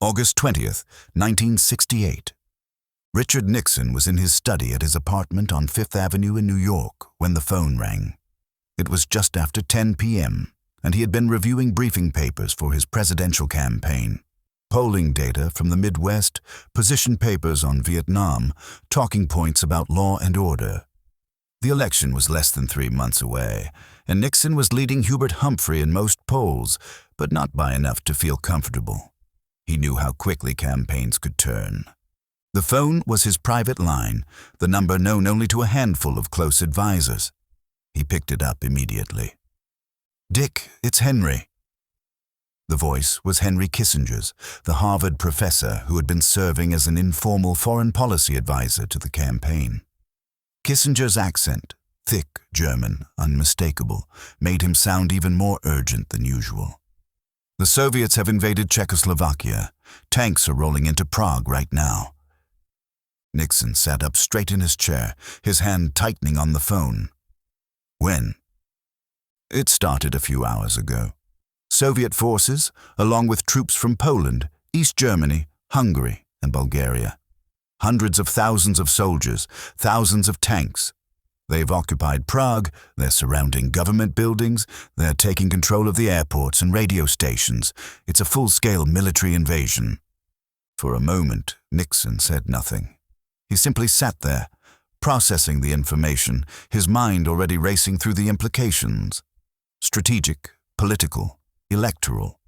August 20th, 1968. Richard Nixon was in his study at his apartment on Fifth Avenue in New York when the phone rang. It was just after 10 p.m., and he had been reviewing briefing papers for his presidential campaign. Polling data from the Midwest, position papers on Vietnam, talking points about law and order. The election was less than 3 months away, and Nixon was leading Hubert Humphrey in most polls, but not by enough to feel comfortable. He knew how quickly campaigns could turn. The phone was his private line, the number known only to a handful of close advisors. He picked it up immediately. "Dick, it's Henry." The voice was Henry Kissinger's, the Harvard professor who had been serving as an informal foreign policy advisor to the campaign. Kissinger's accent, thick, German, unmistakable, made him sound even more urgent than usual. "The Soviets have invaded Czechoslovakia. Tanks are rolling into Prague right now." Nixon sat up straight in his chair, his hand tightening on the phone. "When?" "It started a few hours ago. Soviet forces, along with troops from Poland, East Germany, Hungary, and Bulgaria. Hundreds of thousands of soldiers, thousands of tanks. They've occupied Prague, they're surrounding government buildings, they're taking control of the airports and radio stations. It's a full-scale military invasion." For a moment, Nixon said nothing. He simply sat there, processing the information, his mind already racing through the implications. Strategic, political, electoral.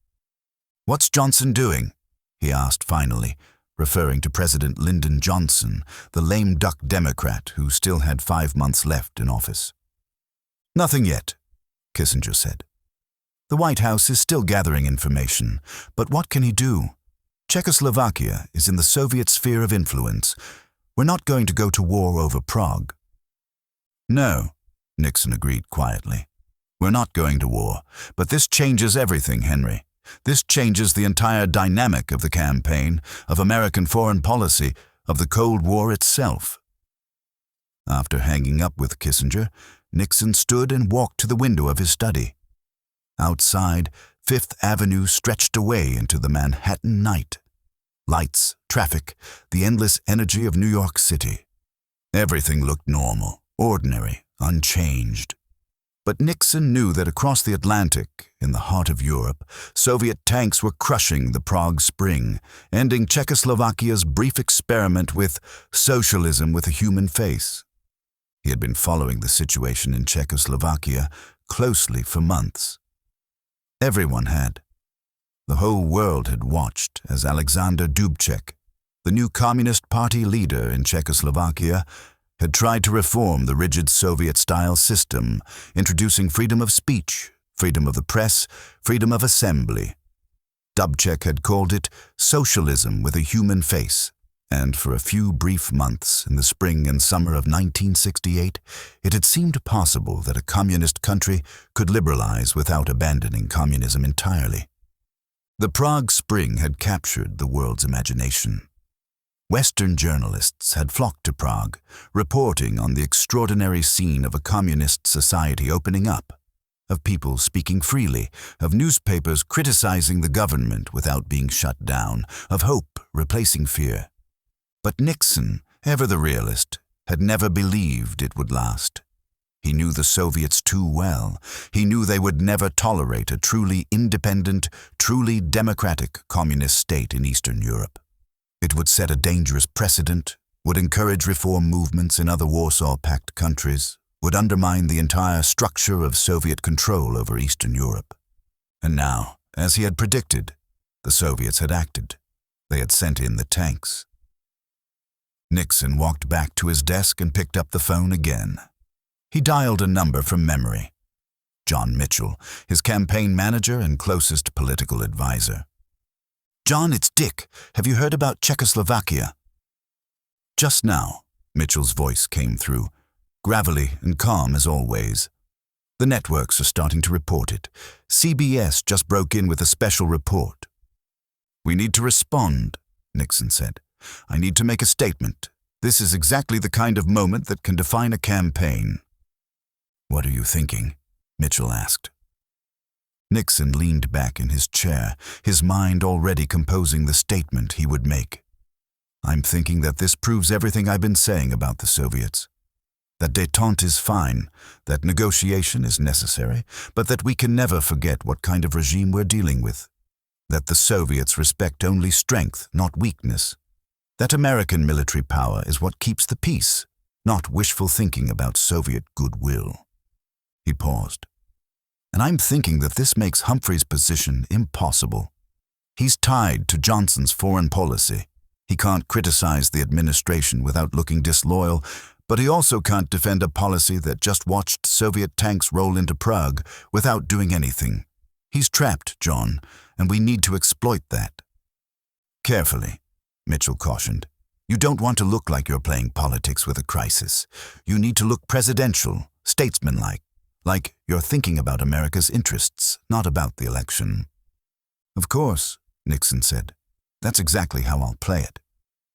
"What's Johnson doing?" he asked finally, referring to President Lyndon Johnson, the lame duck Democrat who still had 5 months left in office. "Nothing yet," Kissinger said. "The White House is still gathering information, but what can he do? Czechoslovakia is in the Soviet sphere of influence. We're not going to go to war over Prague." "No," Nixon agreed quietly. "We're not going to war, but this changes everything, Henry. This changes the entire dynamic of the campaign, of American foreign policy, of the Cold War itself." After hanging up with Kissinger, Nixon stood and walked to the window of his study. Outside, Fifth Avenue stretched away into the Manhattan night. Lights, traffic, the endless energy of New York City. Everything looked normal, ordinary, unchanged. But Nixon knew that across the Atlantic, in the heart of Europe, Soviet tanks were crushing the Prague Spring, ending Czechoslovakia's brief experiment with socialism with a human face. He had been following the situation in Czechoslovakia closely for months. Everyone had. The whole world had watched as Alexander Dubček, the new Communist Party leader in Czechoslovakia, had tried to reform the rigid Soviet-style system, introducing freedom of speech, freedom of the press, freedom of assembly. Dubček had called it socialism with a human face, and for a few brief months in the spring and summer of 1968, it had seemed possible that a communist country could liberalize without abandoning communism entirely. The Prague Spring had captured the world's imagination. Western journalists had flocked to Prague, reporting on the extraordinary scene of a communist society opening up, of people speaking freely, of newspapers criticizing the government without being shut down, of hope replacing fear. But Nixon, ever the realist, had never believed it would last. He knew the Soviets too well. He knew they would never tolerate a truly independent, truly democratic communist state in Eastern Europe. It would set a dangerous precedent, would encourage reform movements in other Warsaw Pact countries, would undermine the entire structure of Soviet control over Eastern Europe. And now, as he had predicted, the Soviets had acted. They had sent in the tanks. Nixon walked back to his desk and picked up the phone again. He dialed a number from memory. John Mitchell, his campaign manager and closest political advisor. "John, it's Dick. Have you heard about Czechoslovakia?" "Just now," Mitchell's voice came through, gravelly and calm as always. "The networks are starting to report it. CBS just broke in with a special report." "We need to respond," Nixon said. "I need to make a statement. This is exactly the kind of moment that can define a campaign." "What are you thinking?" Mitchell asked. Nixon leaned back in his chair, his mind already composing the statement he would make. "I'm thinking that this proves everything I've been saying about the Soviets. That détente is fine, that negotiation is necessary, but that we can never forget what kind of regime we're dealing with. That the Soviets respect only strength, not weakness. That American military power is what keeps the peace, not wishful thinking about Soviet goodwill." He paused. "And I'm thinking that this makes Humphrey's position impossible. He's tied to Johnson's foreign policy. He can't criticize the administration without looking disloyal, but he also can't defend a policy that just watched Soviet tanks roll into Prague without doing anything. He's trapped, John, and we need to exploit that." "Carefully," Mitchell cautioned. "You don't want to look like you're playing politics with a crisis. You need to look presidential, statesmanlike, like you're thinking about America's interests, not about the election." "Of course," Nixon said. "That's exactly how I'll play it.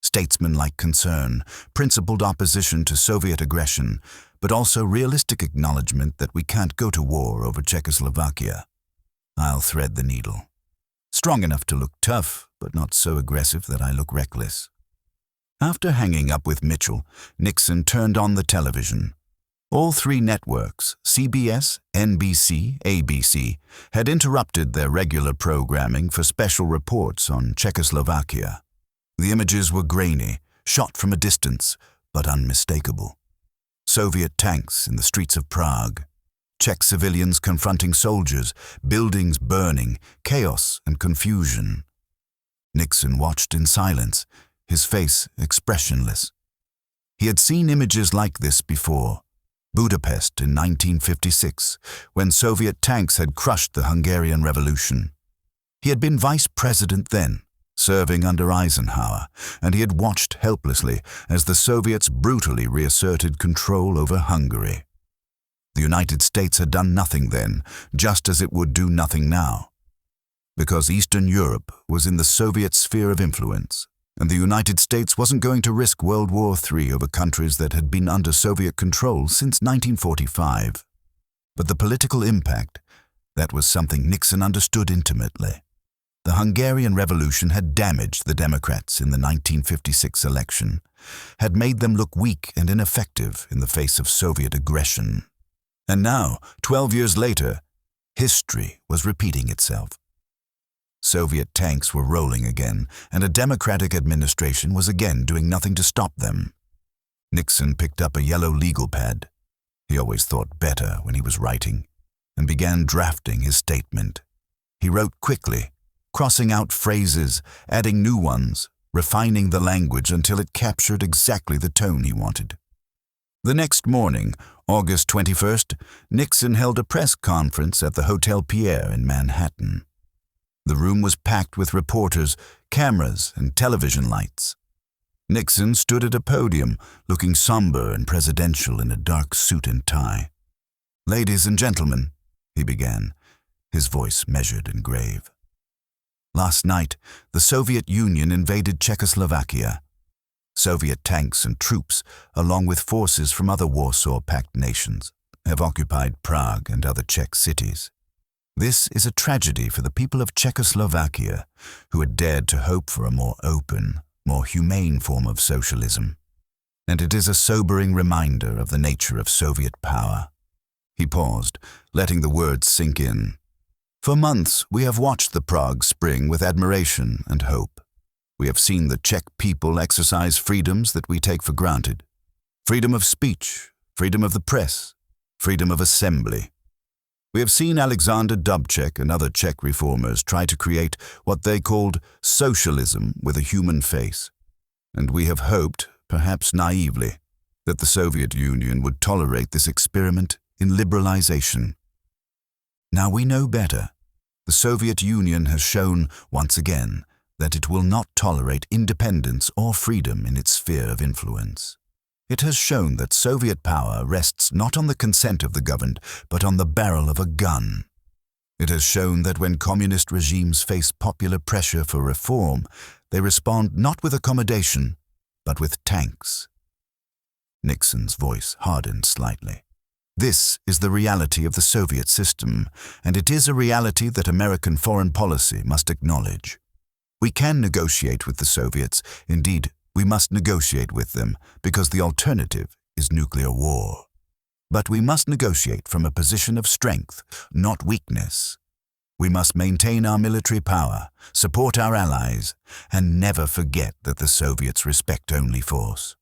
Statesmanlike concern, principled opposition to Soviet aggression, but also realistic acknowledgement that we can't go to war over Czechoslovakia. I'll thread the needle. Strong enough to look tough, but not so aggressive that I look reckless." After hanging up with Mitchell, Nixon turned on the television. All three networks, CBS, NBC, ABC, had interrupted their regular programming for special reports on Czechoslovakia. The images were grainy, shot from a distance, but unmistakable. Soviet tanks in the streets of Prague, Czech civilians confronting soldiers, buildings burning, chaos and confusion. Nixon watched in silence, his face expressionless. He had seen images like this before. Budapest in 1956, when Soviet tanks had crushed the Hungarian Revolution. He had been vice president then, serving under Eisenhower, and he had watched helplessly as the Soviets brutally reasserted control over Hungary. The United States had done nothing then, just as it would do nothing now. Because Eastern Europe was in the Soviet sphere of influence, and the United States wasn't going to risk World War III over countries that had been under Soviet control since 1945. But the political impact, that was something Nixon understood intimately. The Hungarian Revolution had damaged the Democrats in the 1956 election, had made them look weak and ineffective in the face of Soviet aggression. And now, 12 years later, history was repeating itself. Soviet tanks were rolling again, and a Democratic administration was again doing nothing to stop them. Nixon picked up a yellow legal pad. He always thought better when he was writing, and began drafting his statement. He wrote quickly, crossing out phrases, adding new ones, refining the language until it captured exactly the tone he wanted. The next morning, August 21st, Nixon held a press conference at the Hotel Pierre in Manhattan. The room was packed with reporters, cameras, and television lights. Nixon stood at a podium, looking somber and presidential in a dark suit and tie. "Ladies and gentlemen," he began, his voice measured and grave. "Last night, the Soviet Union invaded Czechoslovakia. Soviet tanks and troops, along with forces from other Warsaw-pact nations, have occupied Prague and other Czech cities. This is a tragedy for the people of Czechoslovakia, who had dared to hope for a more open, more humane form of socialism. And it is a sobering reminder of the nature of Soviet power." He paused, letting the words sink in. "For months, we have watched the Prague Spring with admiration and hope. We have seen the Czech people exercise freedoms that we take for granted. Freedom of speech, freedom of the press, freedom of assembly. We have seen Alexander Dubček and other Czech reformers try to create what they called socialism with a human face. And we have hoped, perhaps naively, that the Soviet Union would tolerate this experiment in liberalization. Now we know better. The Soviet Union has shown, once again, that it will not tolerate independence or freedom in its sphere of influence. It has shown that Soviet power rests not on the consent of the governed, but on the barrel of a gun. It has shown that when communist regimes face popular pressure for reform, they respond not with accommodation, but with tanks." Nixon's voice hardened slightly. This is the reality of the Soviet system, and it is a reality that American foreign policy must acknowledge. We can negotiate with the Soviets. Indeed, we must negotiate with them because the alternative is nuclear war. But we must negotiate from a position of strength, not weakness. We must maintain our military power, support our allies, and never forget that the Soviets respect only force.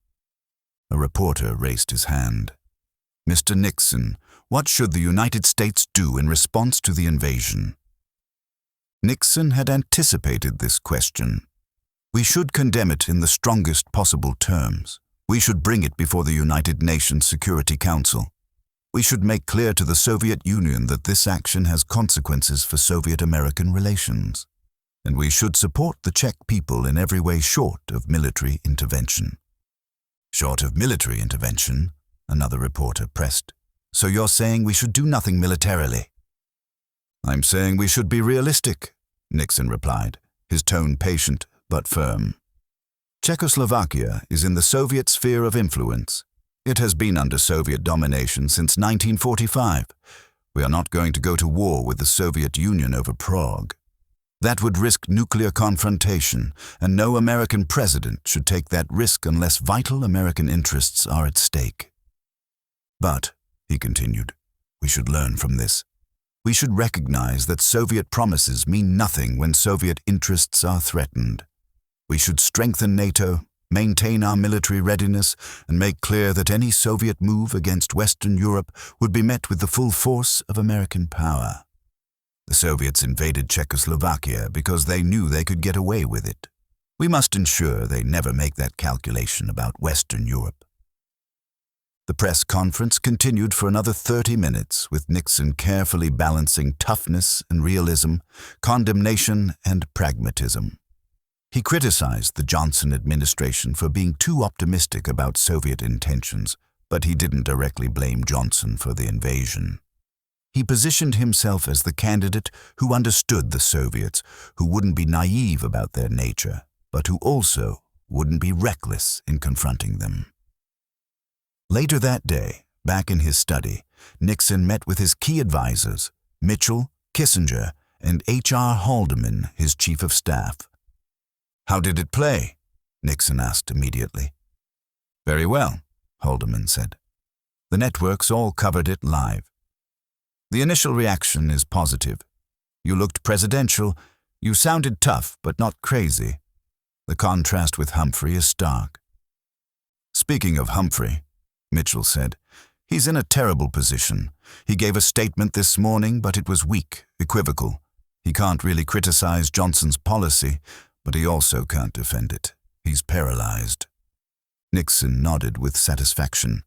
A reporter raised his hand. Mr. Nixon, what should the United States do in response to the invasion? Nixon had anticipated this question. We should condemn it in the strongest possible terms. We should bring it before the United Nations Security Council. We should make clear to the Soviet Union that this action has consequences for Soviet-American relations. And we should support the Czech people in every way short of military intervention. Short of military intervention? Another reporter pressed. So you're saying we should do nothing militarily? I'm saying we should be realistic, Nixon replied, his tone patient but firm. Czechoslovakia is in the Soviet sphere of influence. It has been under Soviet domination since 1945. We are not going to go to war with the Soviet Union over Prague. That would risk nuclear confrontation, and no American president should take that risk unless vital American interests are at stake. But, he continued, we should learn from this. We should recognize that Soviet promises mean nothing when Soviet interests are threatened. We should strengthen NATO, maintain our military readiness, and make clear that any Soviet move against Western Europe would be met with the full force of American power. The Soviets invaded Czechoslovakia because they knew they could get away with it. We must ensure they never make that calculation about Western Europe. The press conference continued for another 30 minutes, with Nixon carefully balancing toughness and realism, condemnation and pragmatism. He criticized the Johnson administration for being too optimistic about Soviet intentions, but he didn't directly blame Johnson for the invasion. He positioned himself as the candidate who understood the Soviets, who wouldn't be naive about their nature, but who also wouldn't be reckless in confronting them. Later that day, back in his study, Nixon met with his key advisors, Mitchell, Kissinger, and H.R. Haldeman, his chief of staff. How did it play? Nixon asked immediately. Very well, Haldeman said. The networks all covered it live. The initial reaction is positive. You looked presidential. You sounded tough, but not crazy. The contrast with Humphrey is stark. Speaking of Humphrey, Mitchell said, he's in a terrible position. He gave a statement this morning, but it was weak, equivocal. He can't really criticize Johnson's policy, but he also can't defend it. He's paralyzed. Nixon nodded with satisfaction.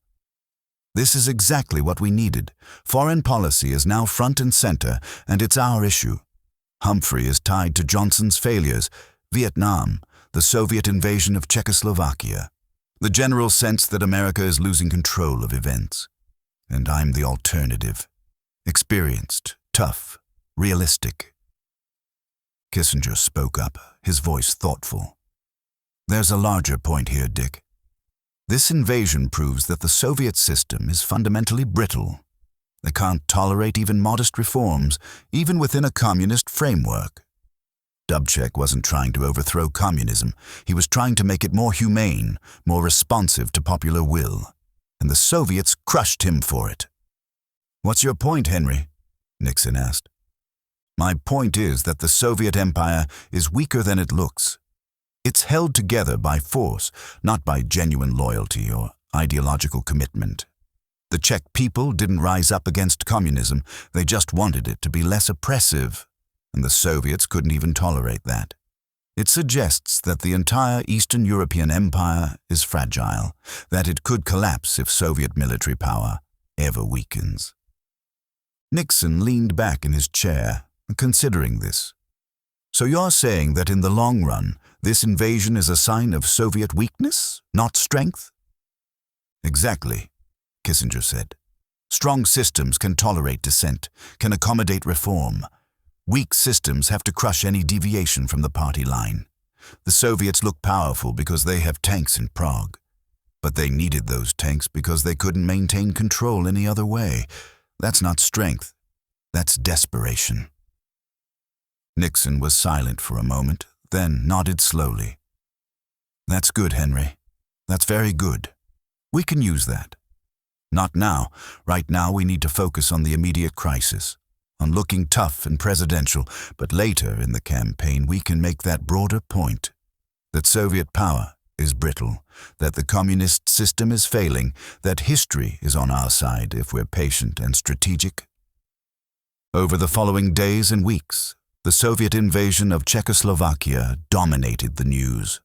This is exactly what we needed. Foreign policy is now front and center, and it's our issue. Humphrey is tied to Johnson's failures, Vietnam, the Soviet invasion of Czechoslovakia, the general sense that America is losing control of events. And I'm the alternative. Experienced, tough, realistic. Kissinger spoke up, his voice thoughtful. There's a larger point here, Dick. This invasion proves that the Soviet system is fundamentally brittle. They can't tolerate even modest reforms, even within a communist framework. Dubček wasn't trying to overthrow communism. He was trying to make it more humane, more responsive to popular will. And the Soviets crushed him for it. What's your point, Henry? Nixon asked. My point is that the Soviet empire is weaker than it looks. It's held together by force, not by genuine loyalty or ideological commitment. The Czech people didn't rise up against communism. They just wanted it to be less oppressive, and the Soviets couldn't even tolerate that. It suggests that the entire Eastern European empire is fragile, that it could collapse if Soviet military power ever weakens. Nixon leaned back in his chair, considering this. So you're saying that in the long run, this invasion is a sign of Soviet weakness, not strength? Exactly, Kissinger said. Strong systems can tolerate dissent, can accommodate reform. Weak systems have to crush any deviation from the party line. The Soviets look powerful because they have tanks in Prague. But they needed those tanks because they couldn't maintain control any other way. That's not strength. That's desperation. Nixon was silent for a moment, then nodded slowly. That's good, Henry. That's very good. We can use that. Not now. Right now we need to focus on the immediate crisis, on looking tough and presidential, but later in the campaign we can make that broader point, that Soviet power is brittle, that the communist system is failing, that history is on our side if we're patient and strategic. Over the following days and weeks, the Soviet invasion of Czechoslovakia dominated the news.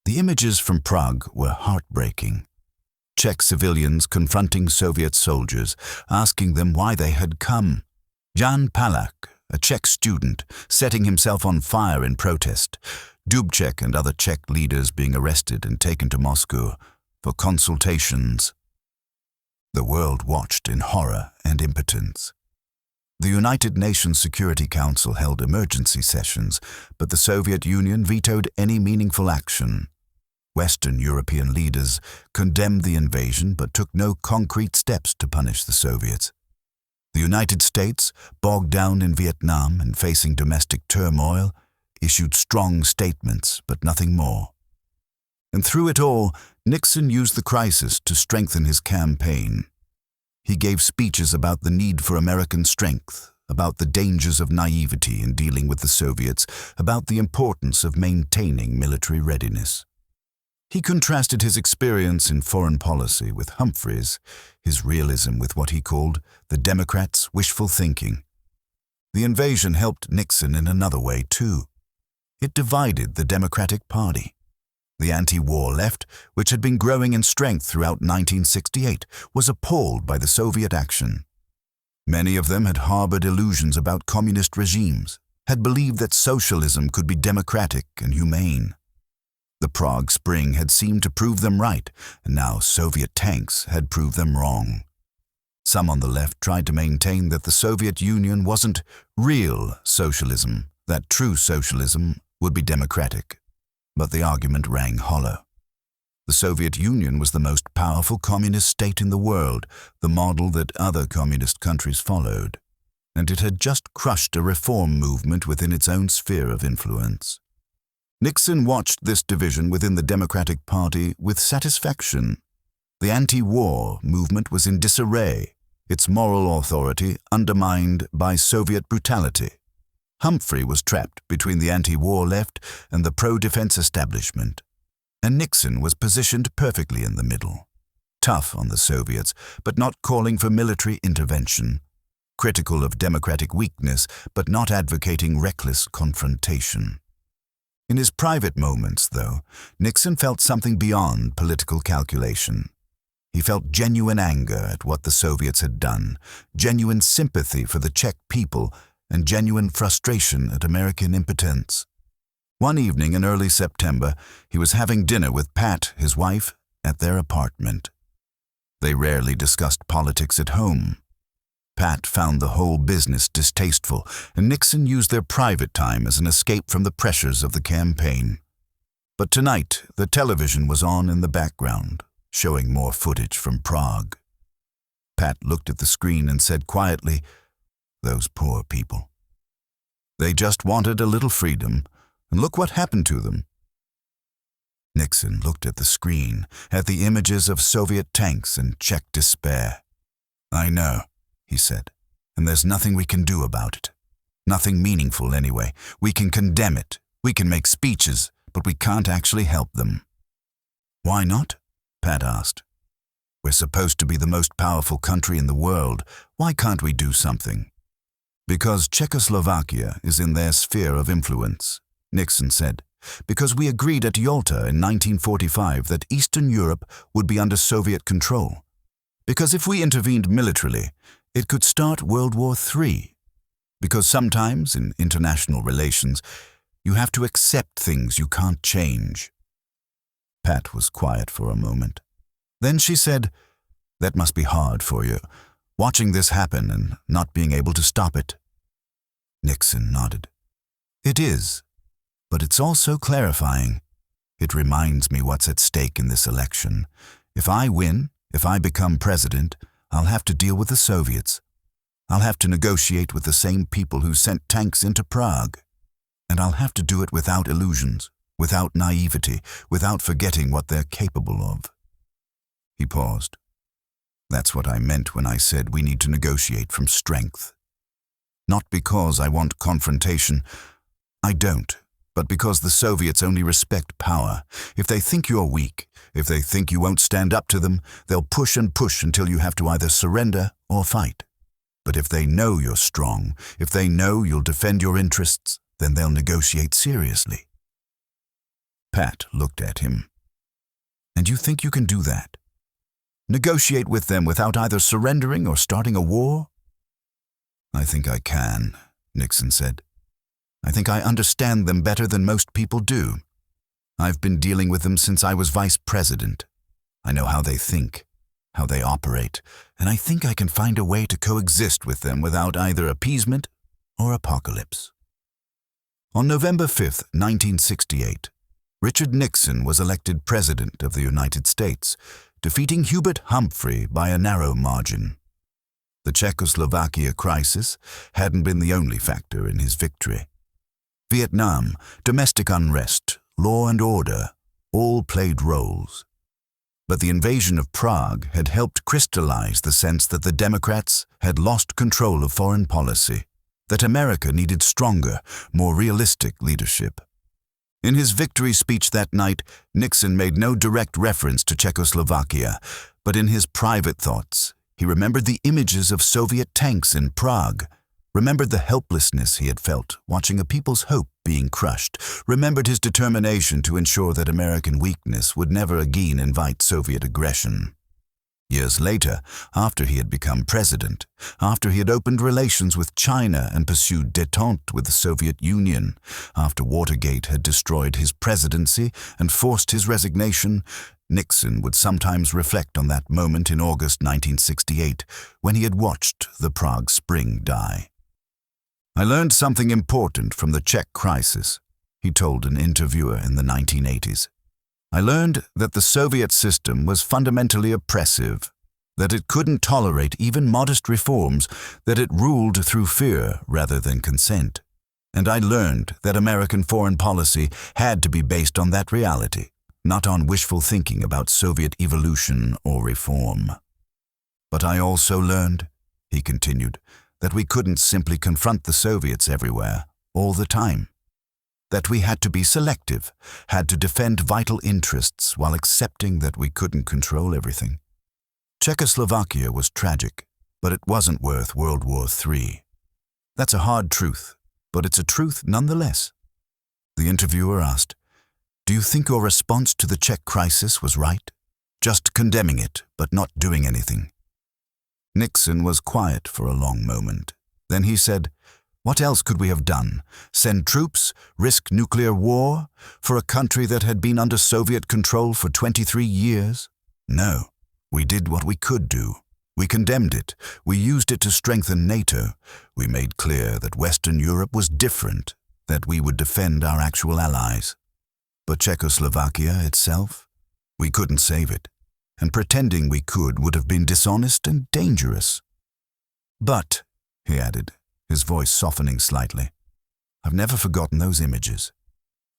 The images from Prague were heartbreaking. Czech civilians confronting Soviet soldiers, asking them why they had come. Jan Palach, a Czech student, setting himself on fire in protest. Dubček and other Czech leaders being arrested and taken to Moscow for consultations. The world watched in horror and impotence. The United Nations Security Council held emergency sessions, but the Soviet Union vetoed any meaningful action. Western European leaders condemned the invasion but took no concrete steps to punish the Soviets. The United States, bogged down in Vietnam and facing domestic turmoil, issued strong statements but nothing more. And through it all, Nixon used the crisis to strengthen his campaign. He gave speeches about the need for American strength, about the dangers of naivety in dealing with the Soviets, about the importance of maintaining military readiness. He contrasted his experience in foreign policy with Humphrey's, his realism with what he called the Democrats' wishful thinking. The invasion helped Nixon in another way, too. It divided the Democratic Party. The anti-war left, which had been growing in strength throughout 1968, was appalled by the Soviet action. Many of them had harbored illusions about communist regimes, had believed that socialism could be democratic and humane. The Prague Spring had seemed to prove them right, and now Soviet tanks had proved them wrong. Some on the left tried to maintain that the Soviet Union wasn't real socialism, that true socialism would be democratic. But the argument rang hollow. The Soviet Union was the most powerful communist state in the world, the model that other communist countries followed, and it had just crushed a reform movement within its own sphere of influence. Nixon watched this division within the Democratic Party with satisfaction. The anti-war movement was in disarray, its moral authority undermined by Soviet brutality. Humphrey was trapped between the anti-war left and the pro-defense establishment, and Nixon was positioned perfectly in the middle, tough on the Soviets, but not calling for military intervention, critical of democratic weakness, but not advocating reckless confrontation. In his private moments, though, Nixon felt something beyond political calculation. He felt genuine anger at what the Soviets had done, genuine sympathy for the Czech people, and genuine frustration at American impotence. One evening in early September, he was having dinner with Pat, his wife, at their apartment. They rarely discussed politics at home. Pat found the whole business distasteful, and Nixon used their private time as an escape from the pressures of the campaign. But tonight, the television was on in the background, showing more footage from Prague. Pat looked at the screen and said quietly, "Those poor people. They just wanted a little freedom, and look what happened to them." Nixon looked at the screen, at the images of Soviet tanks, and checked despair. "I know," he said, "and there's nothing we can do about it. Nothing meaningful anyway. We can condemn it, we can make speeches, but we can't actually help them." "Why not?" Pat asked. "We're supposed to be the most powerful country in the world. Why can't we do something?" "Because Czechoslovakia is in their sphere of influence," Nixon said. "Because we agreed at Yalta in 1945 that Eastern Europe would be under Soviet control. Because if we intervened militarily, it could start World War III. Because sometimes, in international relations, you have to accept things you can't change." Pat was quiet for a moment. Then she said, "That must be hard for you, watching this happen and not being able to stop it." Nixon nodded. "It is, but it's also clarifying. It reminds me what's at stake in this election. If I win, if I become president, I'll have to deal with the Soviets. I'll have to negotiate with the same people who sent tanks into Prague. And I'll have to do it without illusions, without naivety, without forgetting what they're capable of." He paused. "That's what I meant when I said we need to negotiate from strength. Not because I want confrontation. I don't. But because the Soviets only respect power. If they think you're weak, if they think you won't stand up to them, they'll push and push until you have to either surrender or fight. But if they know you're strong, if they know you'll defend your interests, then they'll negotiate seriously." Pat looked at him. "And you think you can do that? Negotiate with them without either surrendering or starting a war?" "I think I can," Nixon said. "I think I understand them better than most people do. I've been dealing with them since I was vice president. I know how they think, how they operate, and I think I can find a way to coexist with them without either appeasement or apocalypse." On November 5, 1968, Richard Nixon was elected President of the United States, defeating Hubert Humphrey by a narrow margin. The Czechoslovakia crisis hadn't been the only factor in his victory. Vietnam, domestic unrest, law and order, all played roles. But the invasion of Prague had helped crystallize the sense that the Democrats had lost control of foreign policy, that America needed stronger, more realistic leadership. In his victory speech that night, Nixon made no direct reference to Czechoslovakia, but in his private thoughts, he remembered the images of Soviet tanks in Prague, remembered the helplessness he had felt watching a people's hope being crushed, remembered his determination to ensure that American weakness would never again invite Soviet aggression. Years later, after he had become president, after he had opened relations with China and pursued détente with the Soviet Union, after Watergate had destroyed his presidency and forced his resignation, Nixon would sometimes reflect on that moment in August 1968 when he had watched the Prague Spring die. "I learned something important from the Czech crisis," he told an interviewer in the 1980s. "I learned that the Soviet system was fundamentally oppressive, that it couldn't tolerate even modest reforms, that it ruled through fear rather than consent. And I learned that American foreign policy had to be based on that reality, not on wishful thinking about Soviet evolution or reform. But I also learned," he continued, "that we couldn't simply confront the Soviets everywhere, all the time. That we had to be selective, had to defend vital interests while accepting that we couldn't control everything. Czechoslovakia was tragic, but it wasn't worth World War III. That's a hard truth, but it's a truth nonetheless." The interviewer asked, "Do you think your response to the Czech crisis was right? Just condemning it, but not doing anything?" Nixon was quiet for a long moment. Then he said, "What else could we have done? Send troops? Risk nuclear war? For a country that had been under Soviet control for 23 years? No, we did what we could do. We condemned it. We used it to strengthen NATO. We made clear that Western Europe was different, that we would defend our actual allies. But Czechoslovakia itself? We couldn't save it. And pretending we could would have been dishonest and dangerous. But," he added, his voice softening slightly, "I've never forgotten those images.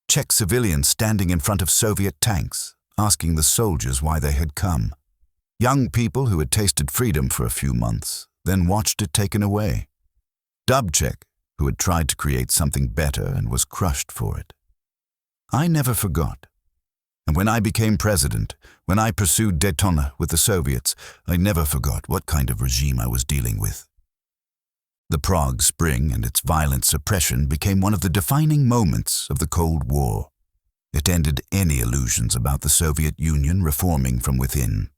Czech civilians standing in front of Soviet tanks, asking the soldiers why they had come. Young people who had tasted freedom for a few months, then watched it taken away. Dubček, who had tried to create something better and was crushed for it. I never forgot. And when I became president, when I pursued détente with the Soviets, I never forgot what kind of regime I was dealing with." The Prague Spring and its violent suppression became one of the defining moments of the Cold War. It ended any illusions about the Soviet Union reforming from within.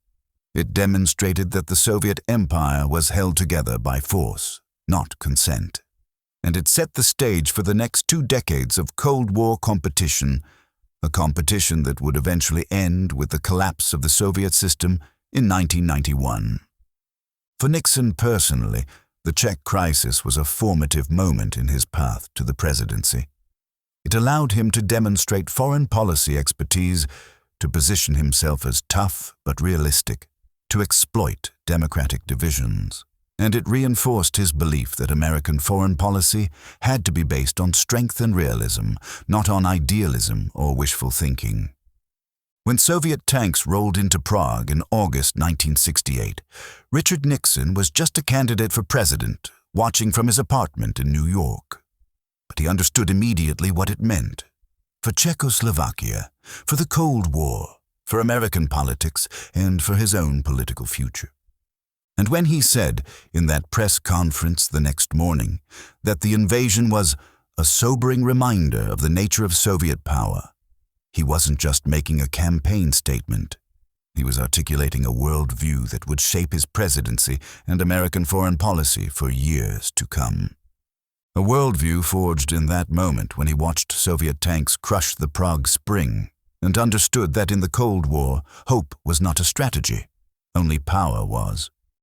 It demonstrated that the Soviet Empire was held together by force, not consent. And it set the stage for the next 2 decades of Cold War competition, a competition that would eventually end with the collapse of the Soviet system in 1991. For Nixon personally, the Czech crisis was a formative moment in his path to the presidency. It allowed him to demonstrate foreign policy expertise, to position himself as tough but realistic, to exploit democratic divisions. And it reinforced his belief that American foreign policy had to be based on strength and realism, not on idealism or wishful thinking. When Soviet tanks rolled into Prague in August 1968, Richard Nixon was just a candidate for president, watching from his apartment in New York. But he understood immediately what it meant. For Czechoslovakia, for the Cold War, for American politics, and for his own political future. And when he said, in that press conference the next morning, that the invasion was a sobering reminder of the nature of Soviet power, he wasn't just making a campaign statement. He was articulating a worldview that would shape his presidency and American foreign policy for years to come. A worldview forged in that moment when he watched Soviet tanks crush the Prague Spring and understood that in the Cold War, hope was not a strategy, only power was.